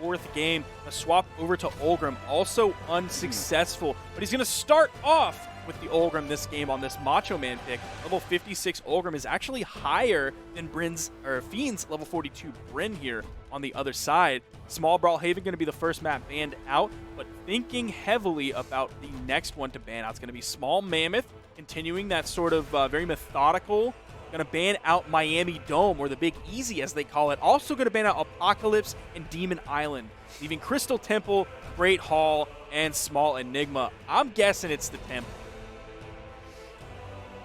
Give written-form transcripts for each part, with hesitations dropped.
fourth game. A swap over to Olgrim, also unsuccessful. But he's going to start off with the Olgrim this game on this Macho Man pick. Level 56 Olgrim is actually higher than Fiend's level 42 Bryn here on the other side. Small Brawlhalla going to be the first map banned out, but thinking heavily about the next one to ban out. It's going to be Small Mammoth, continuing that sort of very methodical. Going to ban out Miami Dome, or the Big Easy as they call it. Also going to ban out Apocalypse and Demon Island, leaving Crystal Temple, Great Hall, and Small Enigma. I'm guessing it's the Temple.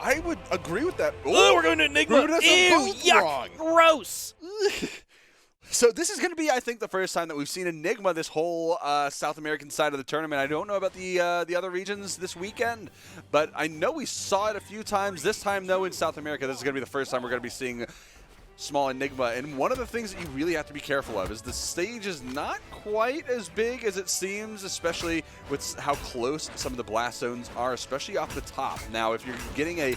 I would agree with that. Oh, we're going to Enigma. Ew, yuck, gross. So this is going to be, I think, the first time that we've seen Enigma this whole South American side of the tournament. I don't know about the other regions this weekend, but I know we saw it a few times. This time, though, in South America, this is going to be the first time we're going to be seeing Small Enigma. And one of the things that you really have to be careful of is the stage is not quite as big as it seems, especially with how close some of the blast zones are, especially off the top. Now, if you're getting a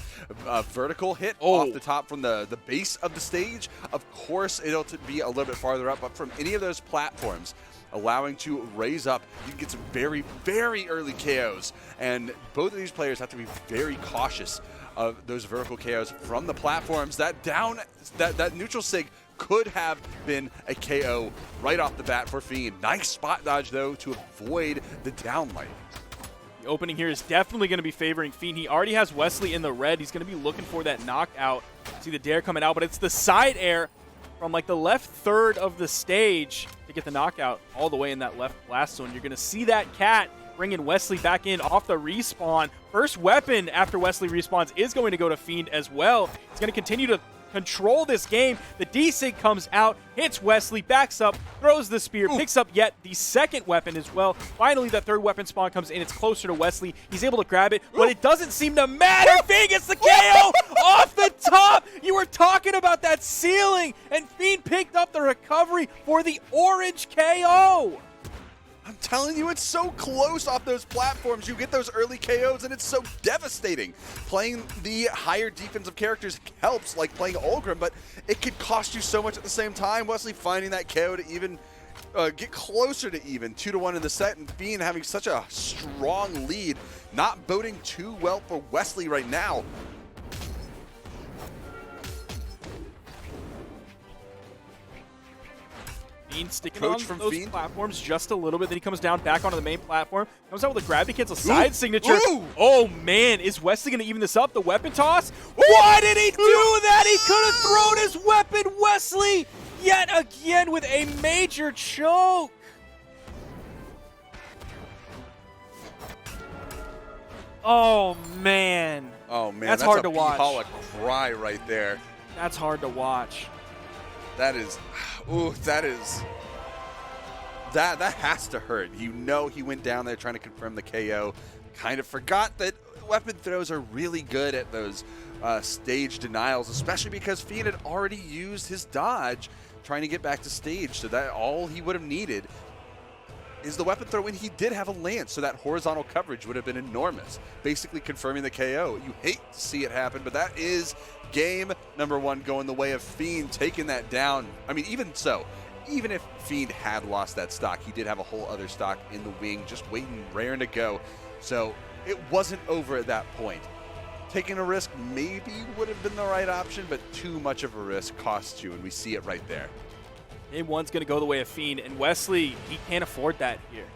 vertical hit off the top from the base of the stage, of course it'll be a little bit farther up, but from any of those platforms, allowing to raise up, you can get some very, very early KOs. And both of these players have to be very cautious of those vertical KOs from the platforms. That neutral sig could have been a KO right off the bat for Fiend. Nice spot dodge, though, to avoid the downlight. The opening here is definitely going to be favoring Fiend. He already has Wesley in the red. He's going to be looking for that knockout. See the dare coming out, but it's the side air from like the left third of the stage to get the knockout all the way in that left blast zone. You're going to see that cat bringing Wesley back in off the respawn. First weapon after Wesley respawns is going to go to Fiend as well. He's going to continue to control this game. The D-Sig comes out, hits Wesley, backs up, throws the spear, picks up yet the second weapon as well. Finally, that third weapon spawn comes in. It's closer to Wesley. He's able to grab it, but it doesn't seem to matter. Fiend gets the KO off the top. You were talking about that ceiling, and Fiend picked up the recovery for the orange KO. I'm telling you, it's so close off those platforms. You get those early KOs, and it's so devastating. Playing the higher defensive characters helps, like playing Olgrim, but it could cost you so much at the same time. Wesley finding that KO to even get closer to even, 2-1 in the set, and Fiend having such a strong lead, not boding too well for Wesley right now. Fiend sticking on those platforms just a little bit. Then he comes down back onto the main platform. Comes out with a grab to cancel side signature. Oh, man. Is Wesley going to even this up? The weapon toss? Why did he do that? He could have thrown his weapon. Wesley yet again with a major choke. Oh, man. Oh, man. That's hard to watch. Brawlhalla cry right there. That's hard to watch. That is, that has to hurt. You know, he went down there trying to confirm the KO. Kind of forgot that weapon throws are really good at those stage denials, especially because Fiend had already used his dodge trying to get back to stage. So that all he would have needed is the weapon throw, and he did have a lance, so that horizontal coverage would have been enormous, basically confirming the KO. You hate to see it happen, but that is game number one going the way of Fiend, taking that down. I mean, even so, even if Fiend had lost that stock, he did have a whole other stock in the wing, just waiting, raring to go. So it wasn't over at that point. Taking a risk maybe would have been the right option, but too much of a risk costs you, and we see it right there. Game one's going to go the way of Fiend, and Wesley, he can't afford that here.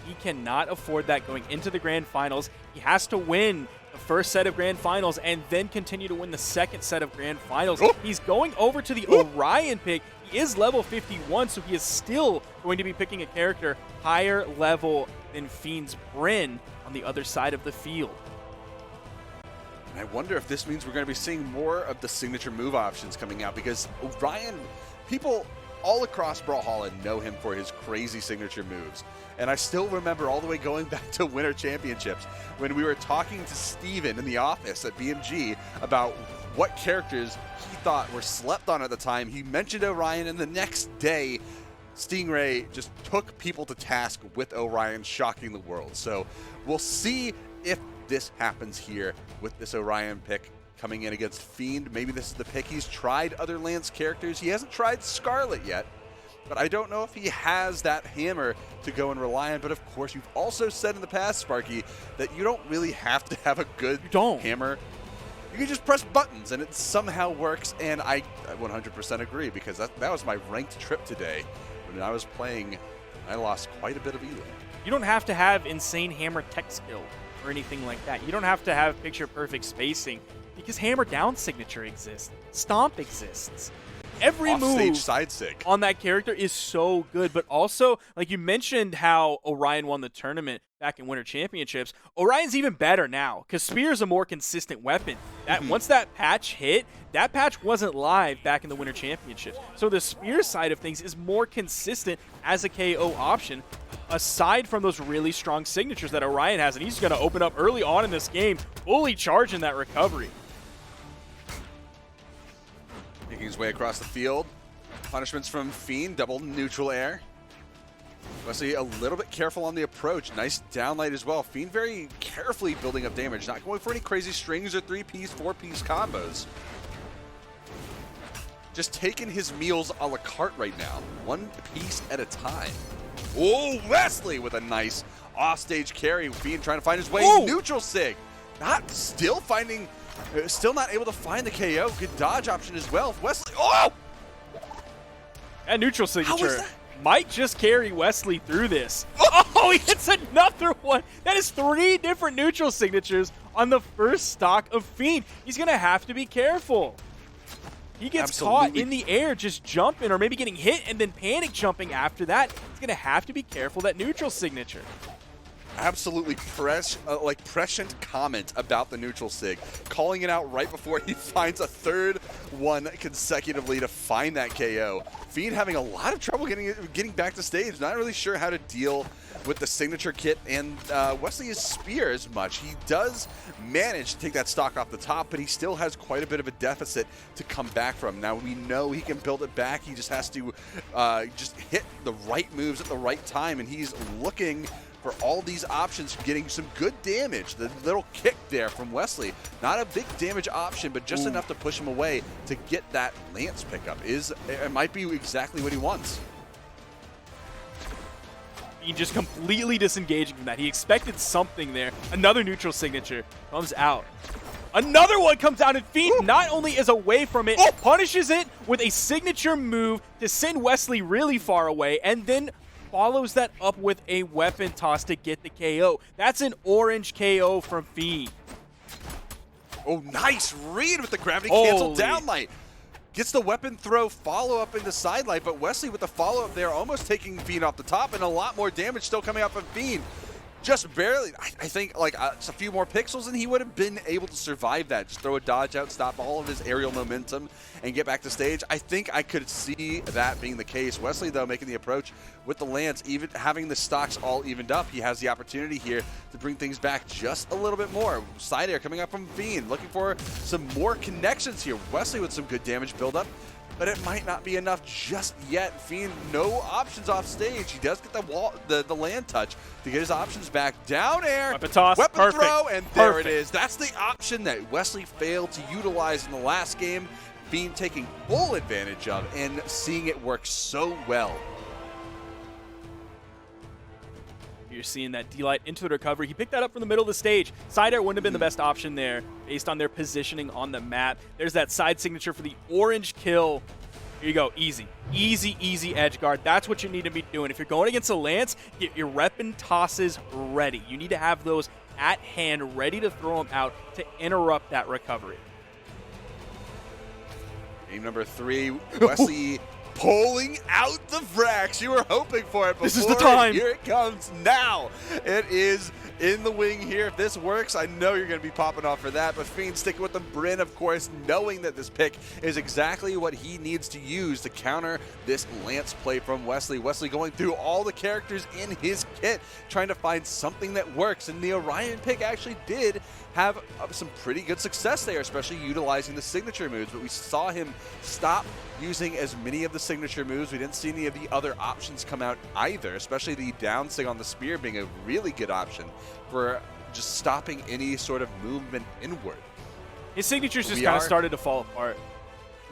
He cannot afford that going into the Grand Finals. He has to win the first set of Grand Finals and then continue to win the second set of Grand Finals. He's going over to the Orion pick. He is level 51, so he is still going to be picking a character higher level than Fiend's Bryn on the other side of the field. And I wonder if this means we're going to be seeing more of the signature move options coming out, because Orion, people all across Brawlhalla know him for his crazy signature moves. And I still remember all the way going back to Winter Championships when we were talking to Steven in the office at BMG about what characters he thought were slept on at the time. He mentioned Orion, and the next day, Stingray just took people to task with Orion, shocking the world. So we'll see if this happens here with this Orion pick coming in against Fiend. Maybe this is the pick. He's tried other Lance characters. He hasn't tried Scarlet yet. but I don't know if he has that hammer to go and rely on. But of course, you've also said in the past, Sparky, that you don't really have to have a good hammer. You can just press buttons and it somehow works, and I 100% agree, because that was my ranked trip today. When I was playing, I lost quite a bit of elo. You don't have to have insane hammer tech skill or anything like that. You don't have to have picture-perfect spacing, because hammer down signature exists. Stomp exists. Every move side sig on that character is so good, but also, like you mentioned how Orion won the tournament back in Winter Championships, Orion's even better now, because Spear's a more consistent weapon. Once that patch hit, that patch wasn't live back in the Winter Championships. So the Spear side of things is more consistent as a KO option, aside from those really strong signatures that Orion has, and he's going to open up early on in this game, fully charging that recovery. Making his way across the field. Punishments from Fiend, double neutral air. Wesley a little bit careful on the approach. Nice downlight as well. Fiend very carefully building up damage. Not going for any crazy strings or 3-piece, 4-piece combos. Just taking his meals a la carte right now. one piece at a time. Oh, Wesley with a nice offstage carry. Fiend trying to find his way. Ooh. Neutral sig. Still not able to find the KO. Good dodge option as well. Wesley. Oh! That neutral signature that? might just carry Wesley through this. Oh, he hits another one. That is 3 different neutral signatures on the first stock of Fiend. He's going to have to be careful. He gets caught in the air just jumping, or maybe getting hit and then panic jumping after that. He's going to have to be careful that neutral signature. Absolutely prescient comment about the neutral sig, calling it out right before he finds a third one consecutively to find that KO. Fiend having a lot of trouble getting back to stage, not really sure how to deal with the signature kit and Wesley's spear as much. He does manage to take that stock off the top, but he still has quite a bit of a deficit to come back from. Now we know he can build it back. He just has to just hit the right moves at the right time, and he's looking for all these options, getting some good damage. The little kick there from Wesley, not a big damage option, but just enough to push him away to get that lance pickup. It might be exactly what he wants. He just completely disengaging from that. He expected something there. Another neutral signature comes out. Another one comes out, and Fiend not only is away from it, punishes it with a signature move to send Wesley really far away, and then follows that up with a weapon toss to get the KO. That's an orange KO from Fiend. Oh, nice read with the gravity cancel downlight. Gets the weapon throw follow-up into sidelight, but Wesley with the follow-up there, almost taking Fiend off the top, and a lot more damage still coming out from Fiend. Just barely, I think, like just a few more pixels, and he would have been able to survive that. Just throw a dodge out, stop all of his aerial momentum, and get back to stage. I think I could see that being the case. Wesley, though, making the approach with the lance, even having the stocks all evened up, he has the opportunity here to bring things back just a little bit more. Side air coming up from Fiend, looking for some more connections here. Wesley with some good damage build-up, but it might not be enough just yet. Fiend, no options off stage. He does get the land touch to get his options back. Down air, weapon toss, weapon throw, and there it is. That's the option that Wesley failed to utilize in the last game. Fiend taking full advantage of and seeing it work so well. You're seeing that D-Light into the recovery. He picked that up from the middle of the stage. Side air wouldn't have been the best option there based on their positioning on the map. There's that side signature for the orange kill. Here you go. Easy. Easy, easy edge guard. That's what you need to be doing. If you're going against a lance, get your weapon tosses ready. You need to have those at hand, ready to throw them out to interrupt that recovery. Game number 3, Wesley pulling out the frags. You were hoping for it before. This is the time. Here it comes now. It is in the wing here. If this works, I know you're going to be popping off for that. But Fiend sticking with the Bryn, of course, knowing that this pick is exactly what he needs to use to counter this lance play from Wesley. Wesley going through all the characters in his kit, trying to find something that works. And the Orion pick actually did have some pretty good success there, especially utilizing the signature moves. But we saw him stop using as many of the signature moves. We didn't see any of the other options come out either, especially the down sig on the spear being a really good option for just stopping any sort of movement inward. His signatures just kind of started to fall apart.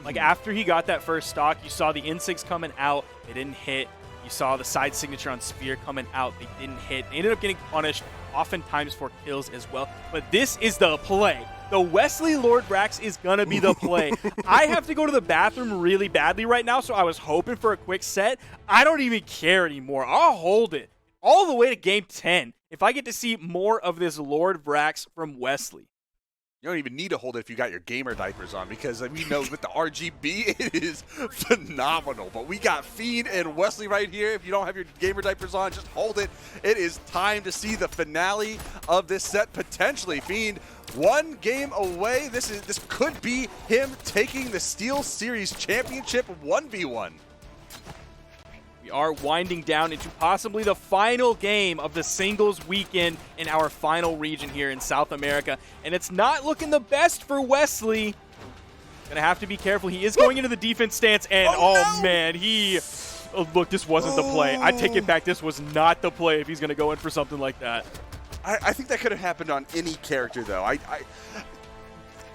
Like, after he got that first stock, you saw the insigs coming out. They didn't hit. You saw the side signature on Spear coming out. They didn't hit. They ended up getting punished, oftentimes for kills as well. But this is the play. The Wesley Lord Brax is going to be the play. I have to go to the bathroom really badly right now, so I was hoping for a quick set. I don't even care anymore. I'll hold it all the way to game 10 if I get to see more of this Lord Brax from Wesley. You don't even need to hold it if you got your gamer diapers on, because we know with the RGB, it is phenomenal. But we got Fiend and Wesley right here. If you don't have your gamer diapers on, just hold it. It is time to see the finale of this set, potentially. Fiend, one game away. This could be him taking the Steelseries Championship 1v1. We are winding down into possibly the final game of the singles weekend in our final region here in South America. And it's not looking the best for Wesley. Gonna have to be careful. He is going into the defense stance, and man, oh, look, this wasn't the play. I take it back. This was not the play if he's gonna go in for something like that. I think that could have happened on any character, though.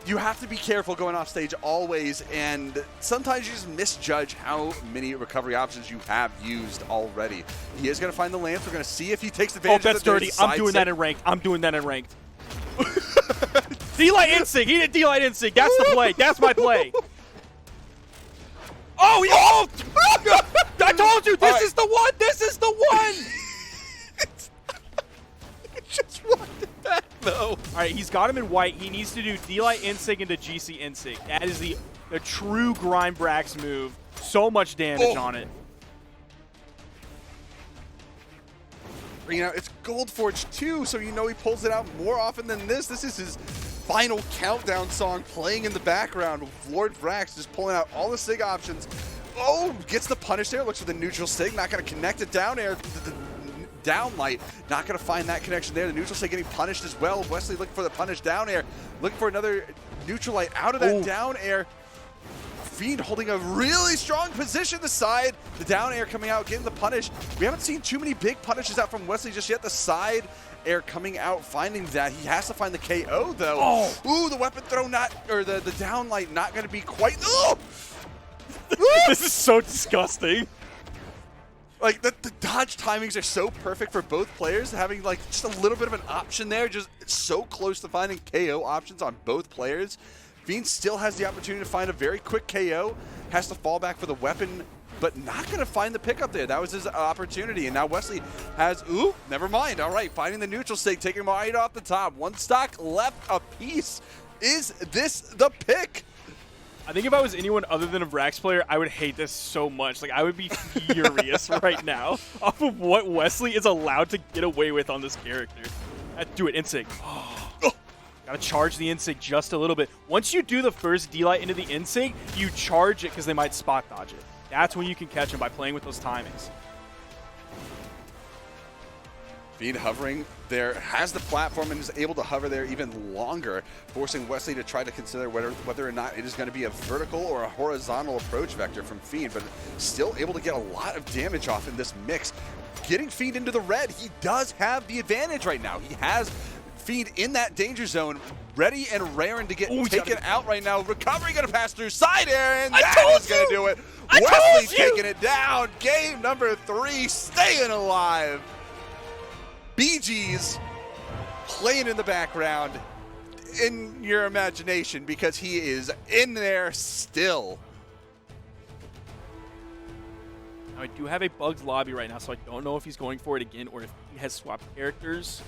You have to be careful going off stage always, and sometimes you just misjudge how many recovery options you have used already. He is going to find the lance. We're going to see if he takes advantage of it. Oh, that's dirty. I'm doing that in ranked. I'm doing that in ranked. D-Light Insig. He did D-Light Insig. That's the play. That's my play. Oh, yeah. I told you. This is the one. This is the one. Just wanted that, though. All right, he's got him in white. He needs to do D-Light Insig into GC Insig. That is the true grind Brax move. So much damage on it. You know, it's Gold Forge 2, so you know he pulls it out more often than this. This is his final countdown song playing in the background. Lord Brax just pulling out all the SIG options. Oh, gets the punish there. Looks for the neutral SIG. Not going to connect it down air. Down light, not going to find that connection there. The neutral SIG getting punished as well. Wesley looking for the punish down air, looking for another neutral light out of that down air. Fiend holding a really strong position the side. The down air coming out, getting the punish. We haven't seen too many big punishes out from Wesley just yet. The side air coming out, finding that. He has to find the KO though. Ooh, the weapon throw the down light not going to be quite. This is so disgusting. Like, the dodge timings are so perfect for both players, having, like, just a little bit of an option there, just so close to finding KO options on both players. Fiend still has the opportunity to find a very quick KO, has to fall back for the weapon, but not going to find the pickup there. That was his opportunity, and now Wesley has, never mind. All right, finding the neutral SIG, taking him right off the top. One stock left apiece. Is this the pick? I think if I was anyone other than a Brax player, I would hate this so much. Like, I would be furious right now off of what Wesley is allowed to get away with on this character. Do it, Insig. Gotta charge the Insig just a little bit. Once you do the first D-Light into the Insig, you charge it because they might spot dodge it. That's when you can catch them, by playing with those timings. Fiend hovering there, has the platform and is able to hover there even longer, forcing Wesley to try to consider whether or not it is going to be a vertical or a horizontal approach vector from Fiend, but still able to get a lot of damage off in this mix. Getting Fiend into the red, he does have the advantage right now. He has Fiend in that danger zone, ready and raring to get taken out right now. Recovery going to pass through side air, and that is going to do it. Wesley taking it down. Game number 3, staying alive. BG's playing in the background in your imagination because he is in there still. Now, I do have a bugged lobby right now, so I don't know if he's going for it again or if he has swapped characters.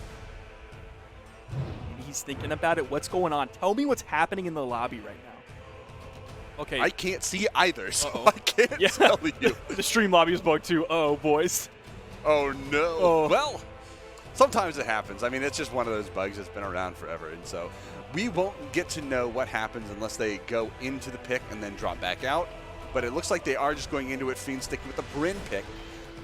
Maybe he's thinking about it. What's going on? Tell me what's happening in the lobby right now. Okay. I can't see either, so I can't tell you. The stream lobby is bugged too. Uh-oh, boys. Oh, no. Well, sometimes it happens. I mean, it's just one of those bugs that's been around forever. And so we won't get to know what happens unless they go into the pick and then drop back out. But it looks like they are just going into it. Fiend sticking with the Bryn pick,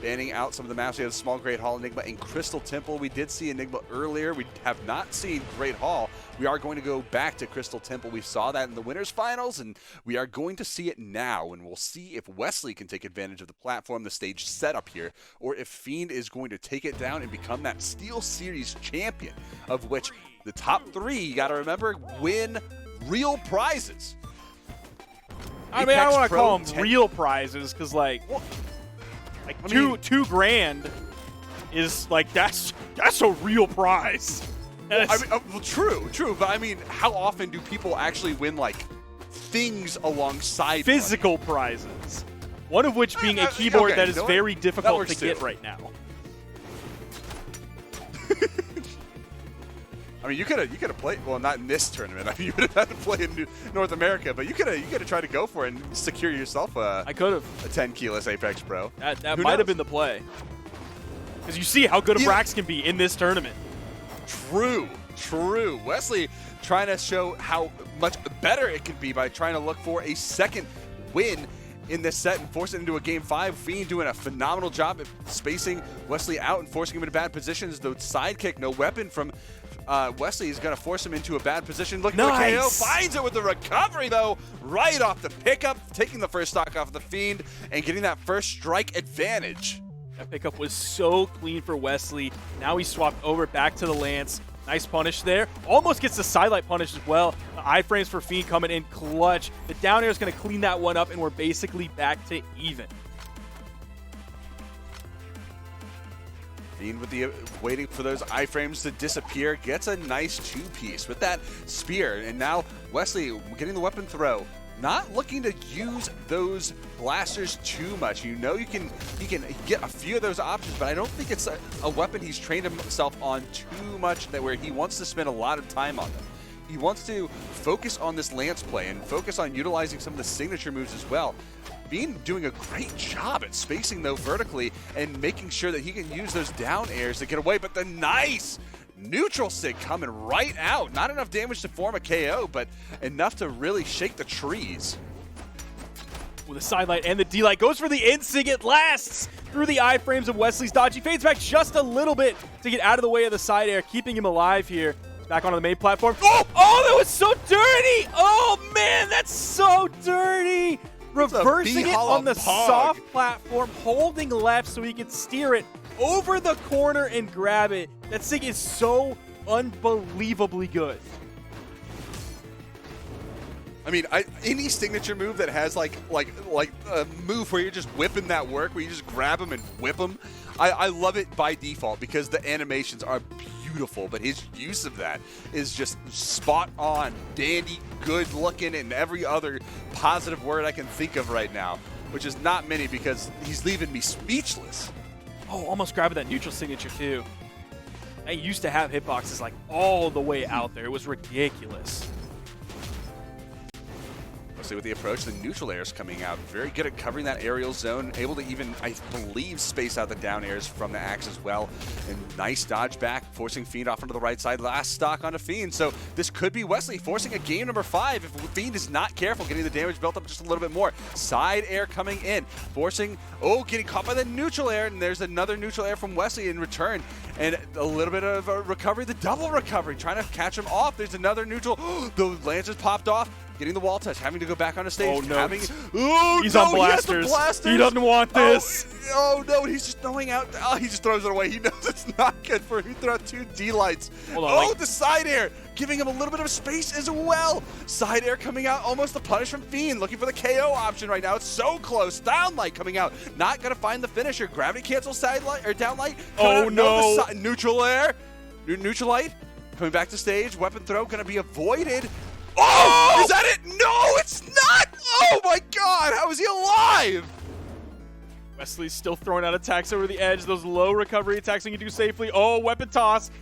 banning out some of the maps. We have Small Great Hall, Enigma, and Crystal Temple. We did see Enigma earlier. We have not seen Great Hall. We are going to go back to Crystal Temple. We saw that in the winners finals, and we are going to see it now. And we'll see if Wesley can take advantage of the platform, the stage setup here, or if Fiend is going to take it down and become that Steelseries champion, of which the top 3, you got to remember, win real prizes. I mean, I Apex want to Pro call them 10 real prizes because, like, two grand is like that's a real prize. Well, I mean, well, true, but I mean, how often do people actually win like things alongside physical money? prizes? One of which being a keyboard okay, that is very difficult to too. get right now. I mean, you could have played. Well, not in this tournament. I mean, you would have had to play in North America, but you could have tried to go for it and secure yourself I could have a 10 keyless Apex Pro. That might have been the play. Because you see how good a Brax can be in this tournament. True. Wesley trying to show how much better it can be by trying to look for a second win in this set and force it into a game 5. Fiend doing a phenomenal job at spacing Wesley out and forcing him into bad positions. The sidekick, no weapon from Wesley is going to force him into a bad position. Looking for a KO, finds it with the recovery though, right off the pickup, taking the first stock off of the Fiend and getting that first strike advantage. That pickup was so clean for Wesley. Now he swapped over back to the Lance. Nice punish there. Almost gets the sidelight punish as well. The iframes for Fiend coming in clutch. The down air is going to clean that one up, and we're basically back to even. Fiend with the waiting for those iframes to disappear, gets a nice two-piece with that spear, and now Wesley getting the weapon throw. Not looking to use those blasters too much. You know he can get a few of those options, but I don't think it's a weapon he's trained himself on too much that where he wants to spend a lot of time on them. He wants to focus on this Lance play and focus on utilizing some of the signature moves as well. Fiend doing a great job at spacing though vertically and making sure that he can use those down airs to get away, but the nice neutral sig coming right out. Not enough damage to form a KO, but enough to really shake the trees. With a sidelight and the D-light goes for the in-sig. It lasts through the iframes of Wesley's dodge. He fades back just a little bit to get out of the way of the side air, keeping him alive here. Back onto the main platform. Oh, that was so dirty! Oh, man, that's so dirty! Reversing it on the soft platform, holding left so he can steer it over the corner and grab it. That sig is so unbelievably good. I mean, any signature move that has like a move where you're just whipping that work, where you just grab him and whip him, I love it by default because the animations are beautiful, but his use of that is just spot on, dandy, good looking, and every other positive word I can think of right now, which is not many because he's leaving me speechless. Oh, almost grabbing that neutral signature too. I used to have hitboxes like all the way out there. It was ridiculous. With the approach, the neutral airs coming out. Very good at covering that aerial zone. Able to even, I believe, space out the down airs from the axe as well. And nice dodge back, forcing Fiend off onto the right side. Last stock onto Fiend. So this could be Wesley forcing a game number 5 if Fiend is not careful, getting the damage built up just a little bit more. Side air coming in, forcing, getting caught by the neutral air. And there's another neutral air from Wesley in return. And a little bit of a recovery, the double recovery, trying to catch him off. There's another neutral. The lance just popped off. Getting the wall touch, having to go back on a stage. Oh, no. He's on blasters. He doesn't want this. Oh, no, he's just throwing out. Oh, he just throws it away. He knows it's not good for him. He threw out 2 D-lights. The side air, giving him a little bit of space as well. Side air coming out, almost the punish from Fiend. Looking for the KO option right now. It's so close. Down light coming out. Not going to find the finisher. Gravity cancel side light, or down light. Oh, no. Neutral air. Neutral light. Coming back to stage. Weapon throw going to be avoided. Oh! Is that it? No, it's not! Oh my god, how is he alive? Wesley's still throwing out attacks over the edge. Those low recovery attacks he can do safely. Oh, weapon toss.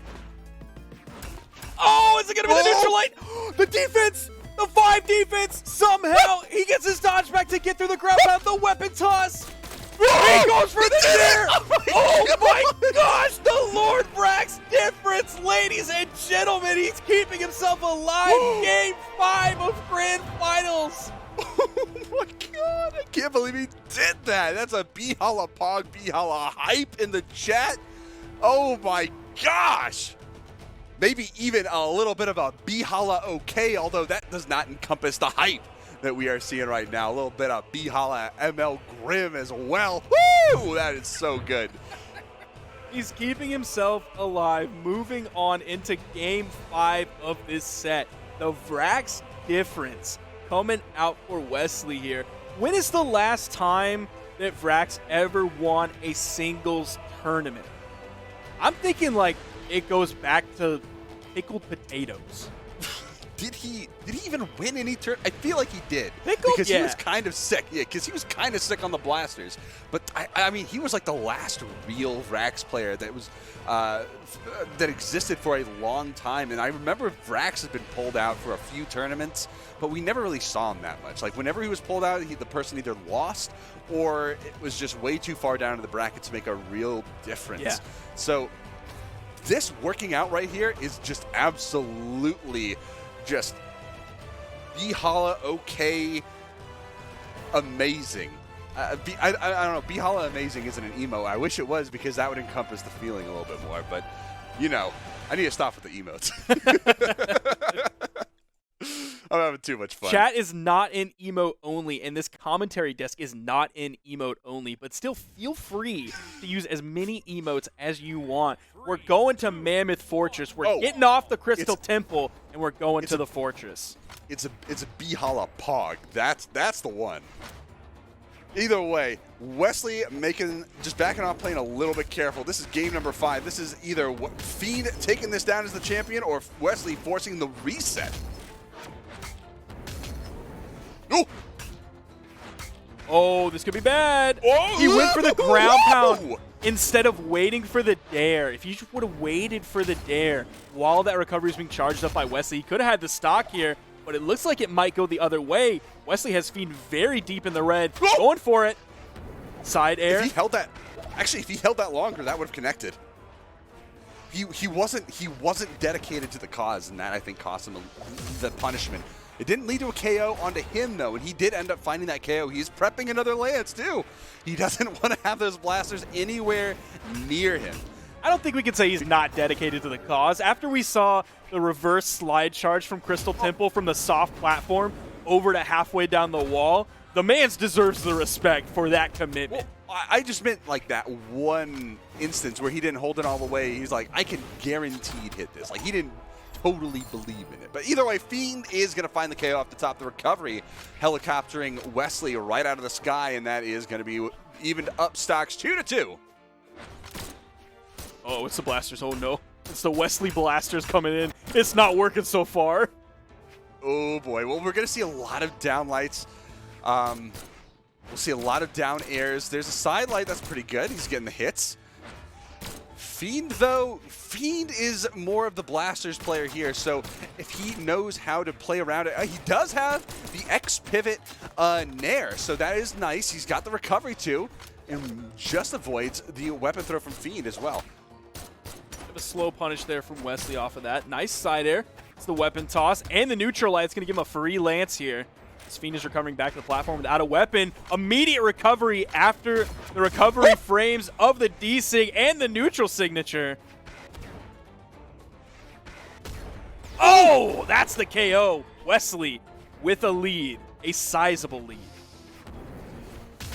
Oh, is it going to be the neutral light? The defense! The 5 defense! Somehow he gets his dodge back to get through the ground pound. The weapon toss! He goes for the dare! Oh my gosh! The Lord Brax difference, ladies and gentlemen! He's keeping himself alive! Game 5 of Grand Finals! Oh my god! I can't believe he did that! That's a Brawlhalla Pog Brawlhalla hype in the chat! Oh my gosh! Maybe even a little bit of a Brawlhalla okay, although that does not encompass the hype that we are seeing right now. A little bit of Brawlhalla ML Grim as well. Woo! That is so good. He's keeping himself alive, moving on into Game 5 of this set. The Vrax difference coming out for Wesley here. When is the last time that Vrax ever won a singles tournament? I'm thinking like it goes back to pickled potatoes. Did he even win any turn? I feel like he did. Pickled? Because Yeah. he was kind of sick. Yeah, because he was kind of sick on the blasters. But I mean, he was like the last real Vrax player that was that existed for a long time. And I remember Vrax has been pulled out for a few tournaments, but we never really saw him that much. Like whenever he was pulled out, the person either lost or it was just way too far down in the bracket to make a real difference. Yeah. So this working out right here is just absolutely just Brawlhalla okay, amazing. I don't know, Brawlhalla amazing isn't an emo. I wish it was because that would encompass the feeling a little bit more. But, you know, I need to stop with the emotes. I'm having too much fun. Chat is not in emote only, and this commentary desk is not in emote only, but still feel free to use as many emotes as you want. We're going to Mammoth Fortress. We're getting off the Crystal Temple, and we're going to the fortress. It's a Brawlhalla Pog. That's the one. Either way, Wesley just backing off, playing a little bit careful. This is game number 5. This is either Fiend taking this down as the champion or Wesley forcing the reset. Oh! Oh, this could be bad. Oh, he went for the ground whoa! pound instead of waiting for the dare. If he just would have waited for the dare while that recovery is being charged up by Wesley, he could have had the stock here, but it looks like it might go the other way. Wesley has Fiend very deep in the red, going for it. Side air. If he held that, actually, if he held that longer, that would have connected. He wasn't dedicated to the cause, and that I think cost him the punishment. It didn't lead to a KO onto him, though, and he did end up finding that KO. He's prepping another lance, too. He doesn't want to have those blasters anywhere near him. I don't think we can say he's not dedicated to the cause. After we saw the reverse slide charge from Crystal Temple from the soft platform over to halfway down the wall, the man deserves the respect for that commitment. Well, I just meant like that one instance where he didn't hold it all the way. He's like, I can guaranteed hit this. Like, he didn't totally believe in it. But either way, Fiend is going to find the KO off the top of the recovery, helicoptering Wesley right out of the sky, and that is going to be evened up stocks 2-2. Oh, it's the blasters. Oh, no. It's the Wesley blasters coming in. It's not working so far. Oh, boy. Well, we're going to see a lot of down lights. We'll see a lot of down airs. There's a side light that's pretty good. He's getting the hits. Fiend, though, Fiend is more of the blasters player here, so if he knows how to play around it, he does have the X pivot nair, so that is nice. He's got the recovery too, and just avoids the weapon throw from Fiend as well. A slow punish there from Wesley off of that. Nice side air. It's the weapon toss, and the neutral light. It's going to give him a free lance here. Fiend is recovering back to the platform without a weapon. Immediate recovery after the recovery frames of the D-Sig and the neutral signature. Oh, that's the KO. Wesley with a lead, a sizable lead.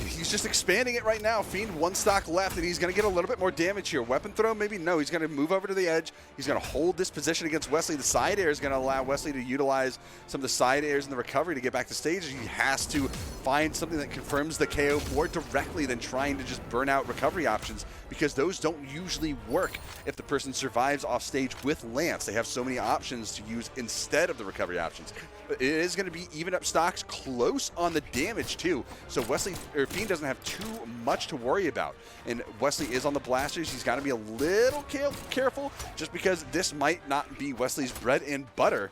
He's just expanding it right now. Fiend, one stock left, and he's going to get a little bit more damage here. Weapon throw, maybe no. He's going to move over to the edge. He's going to hold this position against Wesley. The side air is going to allow Wesley to utilize some of the side airs in the recovery to get back to stage. He has to find something that confirms the KO more directly than trying to just burn out recovery options, because those don't usually work if the person survives off stage with Lance. They have so many options to use instead of the recovery options. But it is going to be even up stocks, close on the damage too. So Fiend doesn't have too much to worry about. And Wesley is on the blasters. He's got to be a little careful, just because this might not be Wesley's bread and butter.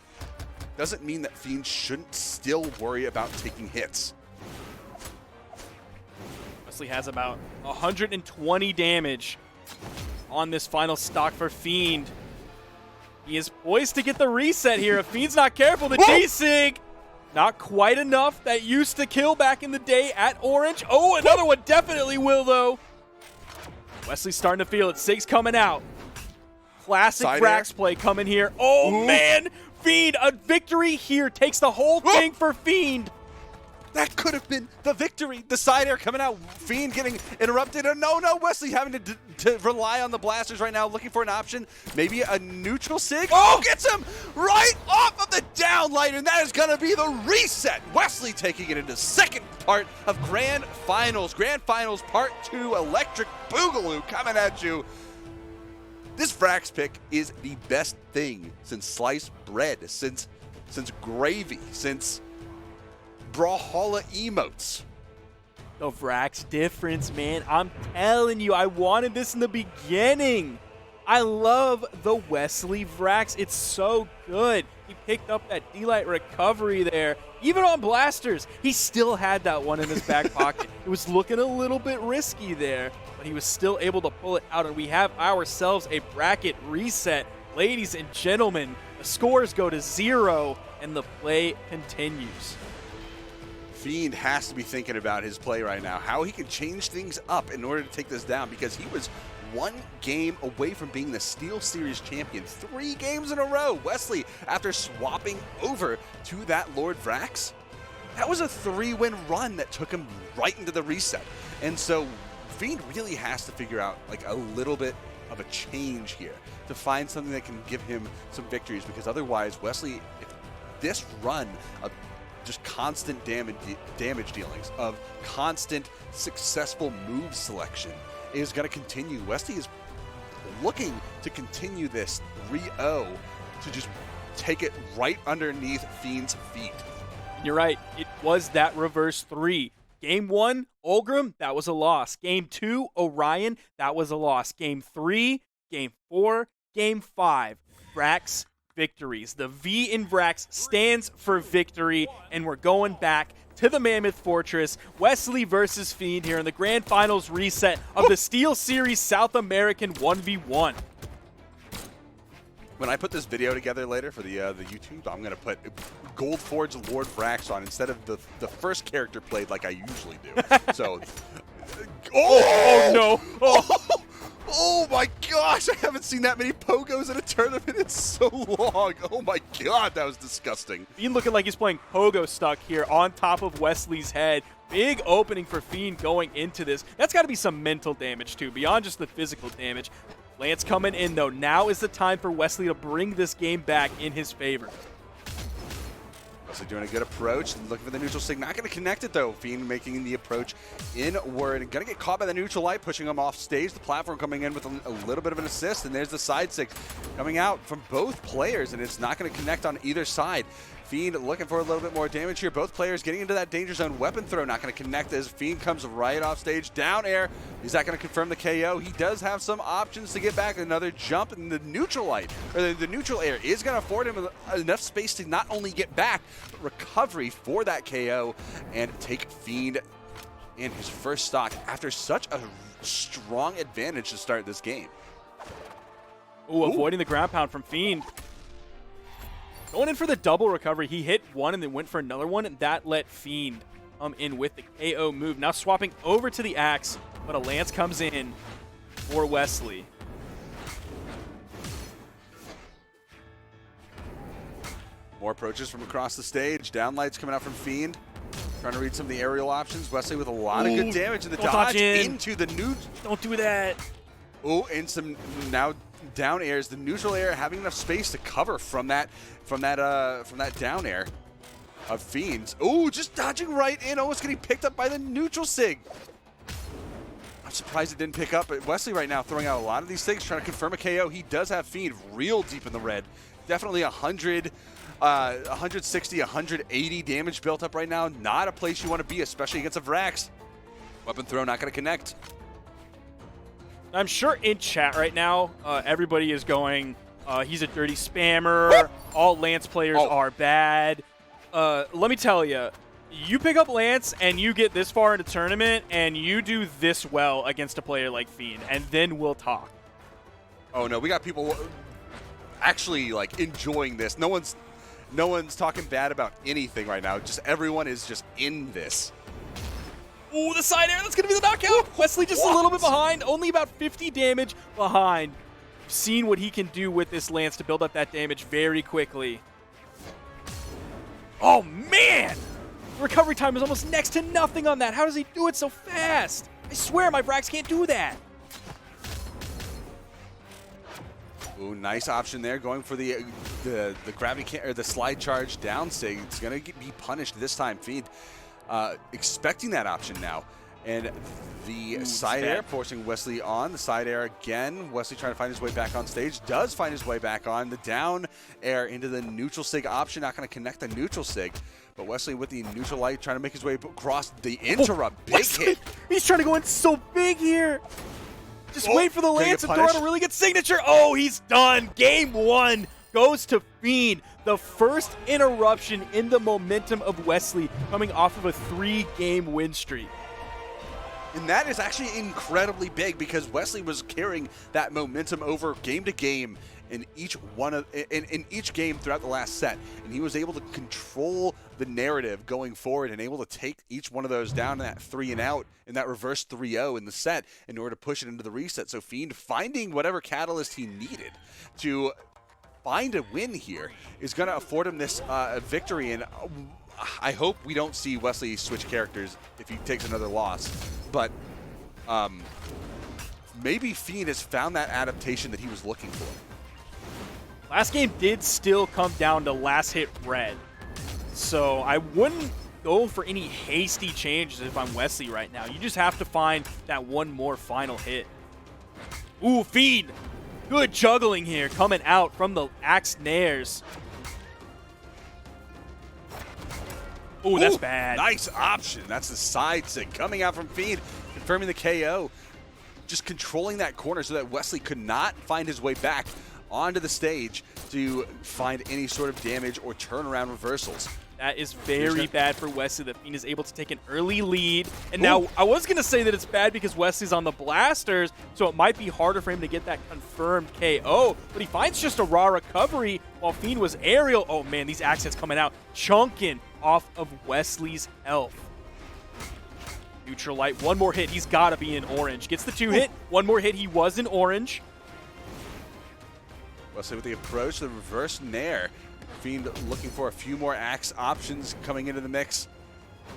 Doesn't mean that Fiend shouldn't still worry about taking hits. Wesley has about 120 damage on this final stock for Fiend. He is poised to get the reset here. If Fiend's not careful, the D-Sig, not quite enough. That used to kill back in the day at Orange. Oh, another one definitely will, though. Wesley's starting to feel it. Sig's coming out. Classic Vrax play coming here. Oh, man. Fiend, a victory here. Takes the whole thing for Fiend. That could have been the victory. The side air coming out. Fiend getting interrupted. No, Wesley having to rely on the blasters right now, looking for an option. Maybe a neutral sig. Oh, gets him right off of the downlight, and that is going to be the reset. Wesley taking it into second part of Grand Finals. Grand Finals Part 2, Electric Boogaloo coming at you. This Vrax pick is the best thing since sliced bread, since gravy, since Brawlhalla emotes. The Vrax difference, man. I'm telling you, I wanted this in the beginning. I love the Wesley Vrax. It's so good. He picked up that D-Light recovery there. Even on blasters, he still had that one in his back pocket. It was looking a little bit risky there, but he was still able to pull it out, and we have ourselves a bracket reset. Ladies and gentlemen, the scores go to 0, and the play continues. Fiend has to be thinking about his play right now, how he can change things up in order to take this down, because he was one game away from being the Steelseries champion 3 games in a row. Wesley, after swapping over to that Lord Vrax, that was a 3-win run that took him right into the reset. And so Fiend really has to figure out like a little bit of a change here to find something that can give him some victories, because otherwise Wesley, if this run of just constant damage dealings, of constant successful move selection is going to continue. Wesley is looking to continue this 3-0 to just take it right underneath Fiend's feet. You're right. It was that reverse 3. Game 1, Ulgrim, that was a loss. Game 2, Orion, that was a loss. Game 3, Game 4, Game 5, Vrax victories. The V in Vrax stands for victory, and we're going back to the Mammoth Fortress. Wesley versus Fiend here in the Grand Finals reset of the Steelseries South American 1v1. When I put this video together later for the YouTube, I'm going to put Goldforge Lord Vrax on instead of the first character played like I usually do. So, oh no! Oh my gosh, I haven't seen that many pogos in a tournament in so long. Oh my god, that was disgusting. Fiend looking like he's playing pogo stuck here on top of Wesley's head. Big opening for Fiend going into this. That's got to be some mental damage too, beyond just the physical damage. Lance coming in though. Now is the time for Wesley to bring this game back in his favor. Wesley doing a good approach, looking for the neutral sig. Not going to connect it though. Fiend making the approach inward and going to get caught by the neutral light, pushing him off stage. The platform coming in with a little bit of an assist, and there's the side sig coming out from both players, and it's not going to connect on either side. Fiend looking for a little bit more damage here. Both players getting into that danger zone. Weapon throw not going to connect as Fiend comes right off stage. Down air. Is that going to confirm the KO? He does have some options to get back. Another jump in the neutral light, or the neutral air is going to afford him enough space to not only get back, but recovery for that KO and take Fiend in his first stock after such a strong advantage to start this game. Ooh, avoiding the ground pound from Fiend. Going in for the double recovery. He hit one and then went for another one, and that let Fiend come in with the KO move. Now swapping over to the axe, but a lance comes in for Wesley. More approaches from across the stage. Downlights coming out from Fiend. Trying to read some of the aerial options. Wesley with a lot of good damage in the dodge into the neutral. Don't do that. Oh, and some now down airs. The neutral air having enough space to cover from that down air of Fiends. Oh, just dodging right in, almost getting picked up by the neutral sig. I'm surprised it didn't pick up, but Wesley right now throwing out a lot of these things, trying to confirm a KO. He does have Fiend real deep in the red. Definitely 160, 180 damage built up right now. Not a place you want to be, especially against a Vrax. Weapon throw not going to connect. I'm sure in chat right now, everybody is going, he's a dirty spammer, all Lance players are bad. Let me tell you, you pick up Lance and you get this far into tournament and you do this well against a player like Fiend, and then we'll talk. Oh no, we got people actually like enjoying this. No one's talking bad about anything right now. Just everyone is just in this. Ooh, the side air, that's going to be the knockout. Wesley just a little bit behind, only about 50 damage behind. We've seen what he can do with this Lance to build up that damage very quickly. Oh, man! Recovery time is almost next to nothing on that. How does he do it so fast? I swear my Vrax can't do that. Ooh, nice option there, going for the gravity or the slide charge down sig. It's gonna be punished this time. Fiend expecting that option now, and the side air forcing Wesley on the side air again. Wesley trying to find his way back on stage, does find his way back on the down air into the neutral sig option. Not going to connect the neutral sig, but Wesley with the neutral light trying to make his way across the interrupt. Big hit. He's trying to go in so big here. Just wait for the Lance and throw out a really good signature. Oh, he's done. Game 1 goes to Fiend. The first interruption in the momentum of Wesley coming off of a 3-game win streak. And that is actually incredibly big because Wesley was carrying that momentum over game to game in each game throughout the last set, and he was able to control the narrative going forward and able to take each one of those down in that 3 and out in that reverse 3-0 in the set in order to push it into the reset. So Fiend finding whatever catalyst he needed to find a win here is going to afford him this victory, and I hope we don't see Wesley switch characters if he takes another loss, but maybe Fiend has found that adaptation that he was looking for. Last game did still come down to last hit red, so I wouldn't go for any hasty changes if I'm Wesley right now. You just have to find that one more final hit. Ooh, Fiend! Good juggling here coming out from the Axe Nairs. Ooh, that's bad. Nice option. That's the side sig coming out from Fiend, confirming the KO. Just controlling that corner so that Wesley could not find his way back onto the stage to find any sort of damage or turnaround reversals. That is very bad for Wesley. That Fiend is able to take an early lead. And now, I was going to say that it's bad because Wesley's on the blasters, so it might be harder for him to get that confirmed KO. But he finds just a raw recovery while Fiend was aerial. Oh, man, these accents coming out, chunking off of Wesley's health. Neutral light, one more hit. He's got to be in orange. Gets the 2 hit. One more hit. He was in orange. Wesley with the approach, the reverse nair. Fiend looking for a few more axe options coming into the mix.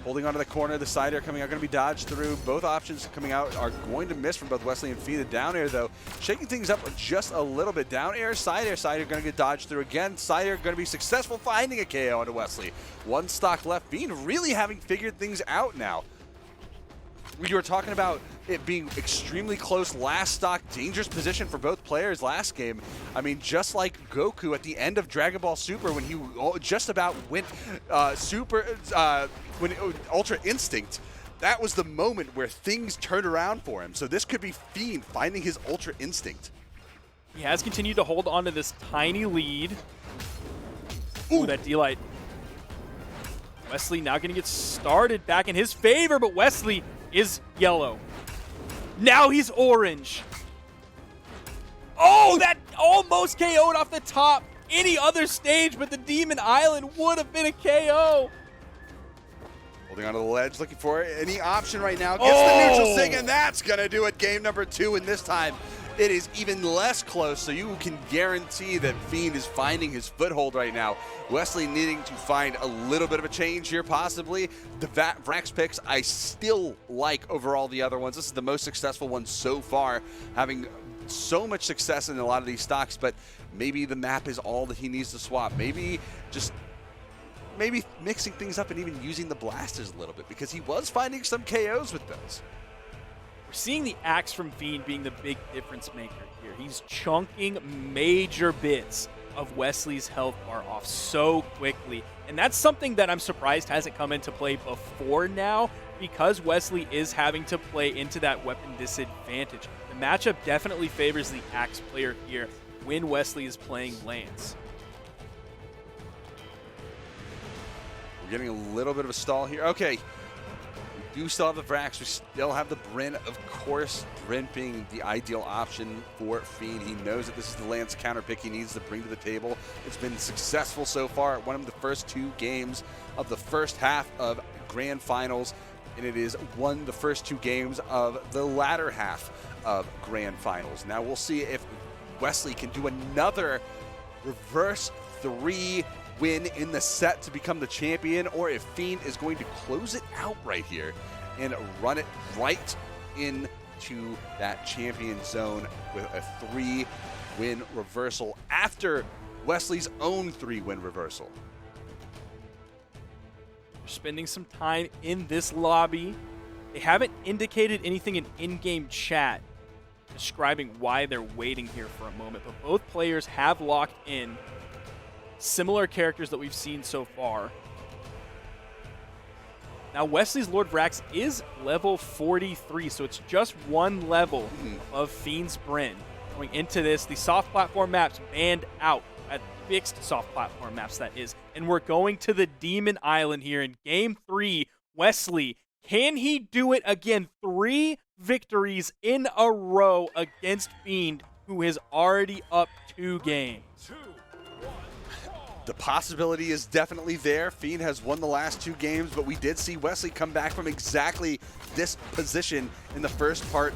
Holding onto the corner, the side air coming out, going to be dodged through. Both options coming out are going to miss from both Wesley and Fiend. The down air, though, shaking things up just a little bit. Down air, side air going to get dodged through again. Side air going to be successful, finding a KO onto Wesley. One stock left. Fiend really having figured things out now. We were talking about it being extremely close, last stock, dangerous position for both players last game. I mean, just like Goku at the end of Dragon Ball Super when he just about went Ultra Instinct, that was the moment where things turned around for him. So this could be Fiend finding his Ultra Instinct. He has continued to hold on to this tiny lead. Ooh, that D-Light. Wesley now going to get started back in his favor, but Wesley is yellow. Now he's orange. Oh, that almost KO'd off the top. Any other stage but the Demon Island would have been a KO. Holding onto the ledge, looking for any option right now. Gets the neutral sig, and that's going to do it. Game number 2, and this time it is even less close, so you can guarantee that Fiend is finding his foothold right now. Wesley needing to find a little bit of a change here, possibly. The Vrax picks I still like over all the other ones. This is the most successful one so far, having so much success in a lot of these stocks, but maybe the map is all that he needs to swap. Maybe mixing things up and even using the blasters a little bit, because he was finding some KOs with those. We're seeing the axe from Fiend being the big difference maker here. He's chunking major bits of Wesley's health bar off so quickly. And that's something that I'm surprised hasn't come into play before now, because Wesley is having to play into that weapon disadvantage. The matchup definitely favors the axe player here when Wesley is playing Lance. We're getting a little bit of a stall here. Okay. We do still have the Vrax. We still have the Bryn, of course. Bryn being the ideal option for Fiend. He knows that this is the Lance counter pick he needs to bring to the table. It's been successful so far. It won him the first 2 games of the first half of Grand Finals, and it is won the first 2 games of the latter half of Grand Finals. Now we'll see if Wesley can do another reverse 3 win in the set to become the champion, or if Fiend is going to close it out right here and run it right into that champion zone with a 3-win reversal after Wesley's own 3-win reversal. Spending some time in this lobby. They haven't indicated anything in-game chat describing why they're waiting here for a moment, but both players have locked in similar characters that we've seen so far. Now, Wesley's Lord Vrax is level 43, so it's just one level of Fiend's Bryn. Going into this, the soft platform maps banned out, at fixed soft platform maps, that is. And we're going to the Demon Island here in Game 3. Wesley, can he do it again? 3 victories in a row against Fiend, who is already up 2 games. The possibility is definitely there. Fiend has won the last 2 games, but we did see Wesley come back from exactly this position in the first part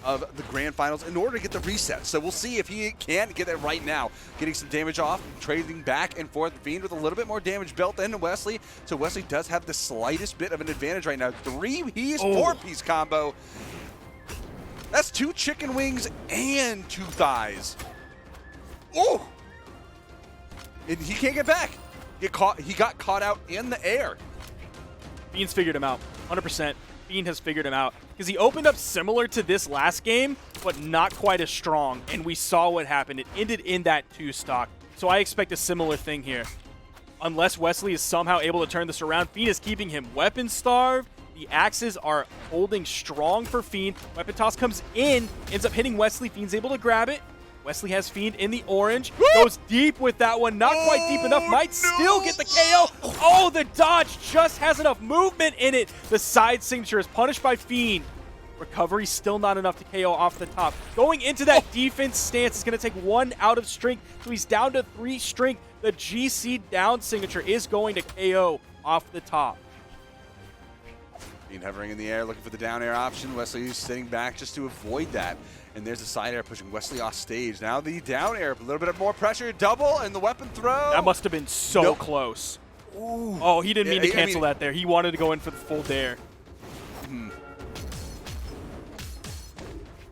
of the grand finals in order to get the reset. So we'll see if he can get it right now. Getting some damage off, trading back and forth. Fiend with a little bit more damage built into Wesley. So Wesley does have the slightest bit of an advantage right now. 3-piece, 4-piece combo. That's 2 chicken wings and 2 thighs. Oh! And he can't get back. He got caught out in the air. Fiend's figured him out, 100%. Fiend has figured him out because he opened up similar to this last game, but not quite as strong. And we saw what happened. It ended in that 2 stock. So I expect a similar thing here. Unless Wesley is somehow able to turn this around, Fiend is keeping him weapon starved. The axes are holding strong for Fiend. Weapon toss comes in, ends up hitting Wesley. Fiend's able to grab it. Wesley has Fiend in the orange. Goes deep with that one. Not quite deep enough. Might still get the KO. Oh, the dodge just has enough movement in it. The side signature is punished by Fiend. Recovery still not enough to KO off the top. Going into that defense stance is going to take 1 out of strength. So he's down to 3 strength. The GC down signature is going to KO off the top. Fiend hovering in the air, looking for the down air option. Wesley sitting back just to avoid that. And there's the side air pushing Wesley off stage. Now the down air, a little bit of more pressure, double, and the weapon throw. That must have been so close. Ooh. Oh, he didn't mean to cancel that there. He wanted to go in for the full dare.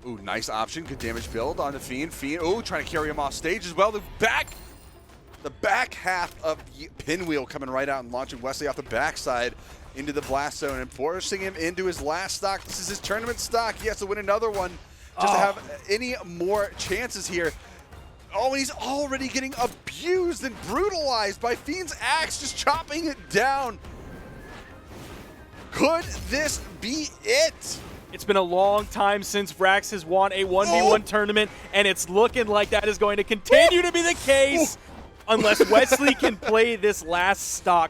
Ooh, nice option. Good damage build onto Fiend. Fiend, ooh, trying to carry him off stage as well. The back half of the pinwheel coming right out and launching Wesley off the backside into the blast zone and forcing him into his last stock. This is his tournament stock. He has to win another one just to have any more chances here. Oh, and he's already getting abused and brutalized by Fiend's axe, just chopping it down. Could this be it? It's been a long time since Vrax has won a 1v1 tournament, and it's looking like that is going to continue to be the case unless Wesley can play this last stock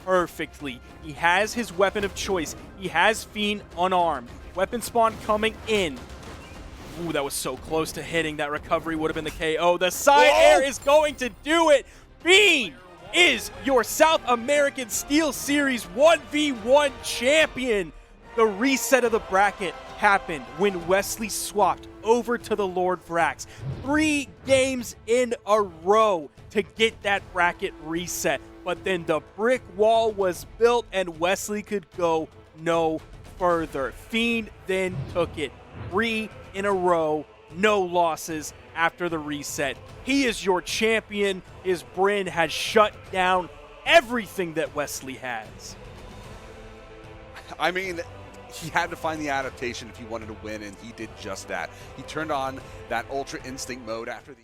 perfectly. He has his weapon of choice. He has Fiend unarmed. Weapon spawn coming in. Ooh, that was so close to hitting. That recovery would have been the KO. The side air is going to do it. Fiend is your South American Steelseries 1v1 champion. The reset of the bracket happened when Wesley swapped over to the Lord Vrax. 3 games in a row to get that bracket reset. But then the brick wall was built and Wesley could go no further. Fiend then took it. 3 in a row, no losses after the reset. He is your champion. His Bryn has shut down everything that Wesley has. I mean, he had to find the adaptation if he wanted to win, and he did just that. He turned on that Ultra Instinct mode after the